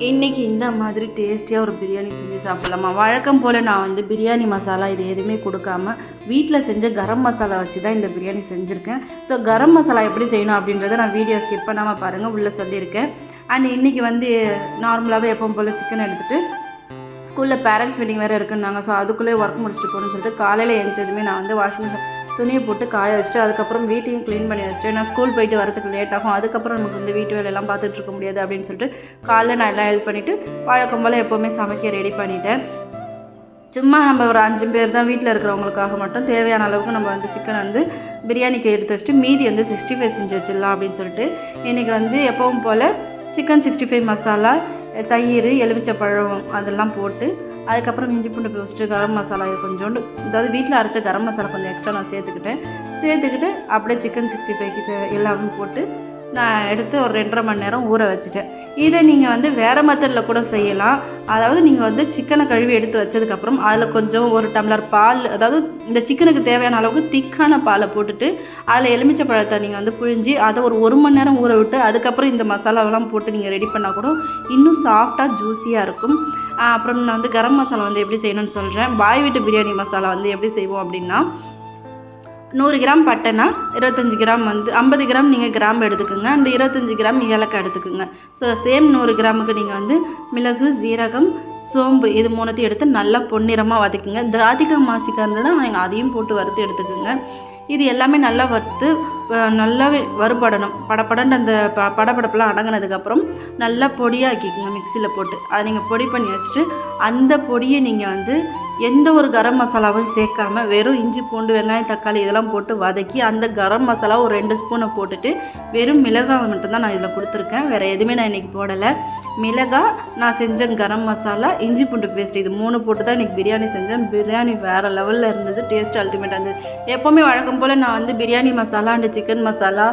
இன்றைக்கி இந்த மாதிரி டேஸ்டியாக ஒரு பிரியாணி செஞ்சு சாப்பிட்லாமா. வழக்கம் போல் நான் வந்து பிரியாணி மசாலா இது எதுவுமே கொடுக்காம வீட்டில் செஞ்ச கரம் மசாலா வச்சு தான் இந்த பிரியாணி செஞ்சுருக்கேன். ஸோ கரம் மசாலா எப்படி செய்யணும் அப்படின்றத நான் வீடியோ ஸ்கிப் பண்ணாமல் பாருங்கள், உள்ளே சொல்லியிருக்கேன். அண்ட் இன்றைக்கி வந்து நார்மலாகவே எப்பவும் போல் சிக்கன் எடுத்துகிட்டு ஸ்கூலில் பேரண்ட்ஸ் மீட்டிங் வேறு இருக்குன்னாங்க. ஸோ அதுக்குள்ளே ஒர்க் முடிச்சுட்டு போகணுன்னு சொல்லிட்டு காலையில் எழுந்ததுமே நான் வந்து வாஷிங் மிஷின் துணியை போட்டு காய வச்சுட்டு அதுக்கப்புறம் வீட்டையும் க்ளீன் பண்ணி வச்சுட்டு நான் ஸ்கூல் போயிட்டு வரதுக்கு லேட் ஆகும். அதுக்கப்புறம் நமக்கு வந்து வீட்டு வேலையெல்லாம் பார்த்துட்டு இருக்க முடியாது அப்படின்னு சொல்லிட்டு காலையில் நான் எல்லாம் ஹெல்ப் பண்ணிவிட்டு வழக்கம் போல் எப்போவுமே சமைக்க ரெடி பண்ணிட்டேன். சும்மா நம்ம ஒரு 5 பேர் தான் வீட்டில் இருக்கிறவங்களுக்காக மட்டும் தேவையான அளவுக்கு நம்ம வந்து சிக்கன் வந்து பிரியாணிக்கு எடுத்து வச்சுட்டு மீதி வந்து 65 செஞ்சு வச்சிடலாம் அப்படின்னு சொல்லிட்டு இன்றைக்கி வந்து எப்பவும் போல் சிக்கன் 65 மசாலா, தயிர், எலுமிச்சப்பழம் அதெல்லாம் போட்டு அதுக்கப்புறம் இஞ்சி பூண்டு பேஸ்ட்டு, கரம் மசாலா இது கொஞ்சோண்டு, அதாவது வீட்டில் அரைச்ச கரம் மசாலா கொஞ்சம் எக்ஸ்ட்ரா நான் சேர்த்துக்கிட்டு அப்படியே சிக்கன் 65க்கு எல்லாமே போட்டு நான் எடுத்து ஒரு 2.5 மணி நேரம் ஊற வச்சுட்டேன். இதை நீங்கள் வந்து வேறு மெத்தடில் கூட செய்யலாம். அதாவது நீங்கள் வந்து சிக்கனை கழுவி எடுத்து வச்சதுக்கப்புறம் அதில் கொஞ்சம் ஒரு டம்ளர் பால், அதாவது இந்த சிக்கனுக்கு தேவையான அளவுக்கு திக்கான பாலை போட்டுட்டு அதில் எலுமிச்சை பழத்தை நீங்கள் வந்து புழிஞ்சி அதை ஒரு 1 மணி நேரம் ஊற விட்டு அதுக்கப்புறம் இந்த மசாலாவெல்லாம் போட்டு நீங்கள் ரெடி பண்ணால் கூட இன்னும் சாஃப்டாக ஜூஸியாக இருக்கும். அப்புறம் நான் வந்து கரம் மசாலா வந்து எப்படி செய்யணும்னு சொல்கிறேன். பாய் வீட்டு பிரியாணி மசாலா வந்து எப்படி செய்வோம் அப்படின்னா, 100 கிராம் பட்டைனா 25 கிராம் வந்து 50 கிராம் நீங்கள் கிராம்பு எடுத்துக்கோங்க. அண்ட் 25 கிராம் ஏலக்காய் எடுத்துக்கோங்க. ஸோ சேம் 100 கிராமுக்கு நீங்கள் வந்து மிளகு, ஜீரகம், சோம்பு இது 3த்தையும் எடுத்து நல்லா பொன்னிறமாக வதக்குங்க. திராதிகம் மாசிக்காக இருந்ததுன்னா நீங்கள் அதையும் போட்டு வறுத்து எடுத்துக்கோங்க. இது எல்லாமே நல்லா வறுத்து நல்லாவே வறுபடணும். படப்படன்னு அந்த படப்படப்பெல்லாம் அடங்கினதுக்கப்புறம் நல்லா பொடியாக்கிக்கோங்க மிக்சியில் போட்டு. அதை நீங்கள் பொடி பண்ணி வச்சுட்டு அந்த பொடியை நீங்கள் வந்து எந்த ஒரு கரம் மசாலாவும் சேர்க்காமல் வெறும் இஞ்சி பூண்டு வெங்காயம் தக்காளி இதெல்லாம் போட்டு வதக்கி அந்த கரம் மசாலா ஒரு 2 ஸ்பூனை போட்டுட்டு வெறும் மிளகாய் மட்டும்தான் நான் இதில் கொடுத்துருக்கேன். வேறு எதுவுமே நான் இன்றைக்கி போடலை. மிளகாய், நான் செஞ்ச கரம் மசாலா, இஞ்சி பூண்டு பேஸ்ட் இது 3 போட்டு தான் இன்றைக்கி பிரியாணி செஞ்சேன். பிரியாணி வேறு லெவலில் இருந்தது. டேஸ்ட் அல்டிமேட்டாக இருந்தது. எப்போவுமே வழக்கம் போல் நான் வந்து பிரியாணி மசாலா அண்டு சிக்கன் மசாலா,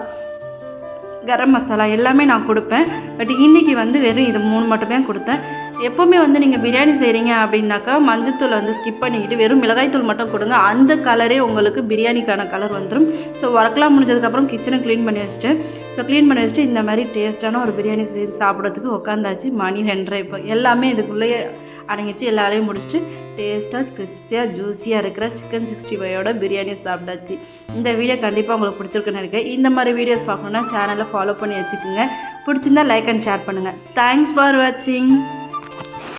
கரம் மசாலா எல்லாமே நான் கொடுப்பேன். பட் இன்றைக்கி வந்து வெறும் இது 3 மட்டுமே கொடுத்தேன். எப்போவுமே வந்து நீங்கள் பிரியாணி செய்கிறீங்க அப்படின்னாக்கா மஞ்சத்தூள் வந்து ஸ்கிப் பண்ணிக்கிட்டு வெறும் மிளகாய்த்தூள் மட்டும் கொடுங்க. அந்த கலரே உங்களுக்கு பிரியாணிக்கான கலர் வந்துடும். ஸோ ஒர்க்லாம் முடிஞ்சதுக்கப்புறம் கிச்சனை க்ளீன் பண்ணி வச்சுட்டு இந்த மாதிரி டேஸ்ட்டான ஒரு பிரியாணி செய்து சாப்பிட்றதுக்கு உட்காந்தாச்சு. மணி 2:30 இப்போ எல்லாமே இதுக்குள்ளேயே அடங்கிடுச்சு. எல்லா வேலையும் முடிச்சுட்டு டேஸ்ட்டாக கிறிஸ்பியாக ஜூஸியாக இருக்கிற சிக்கன் 65யோட பிரியாணி சாப்பிட்டாச்சு. இந்த வீடியோ கண்டிப்பாக உங்களுக்கு பிடிச்சிருக்குன்னு நினைக்கிறேன். இந்த மாதிரி வீடியோஸ் பார்க்கணுன்னா சேனலை ஃபாலோ பண்ணி வச்சுக்கோங்க. பிடிச்சிருந்தா லைக் அண்ட் ஷேர் பண்ணுங்கள். தேங்க்ஸ் ஃபார் வாட்சிங்.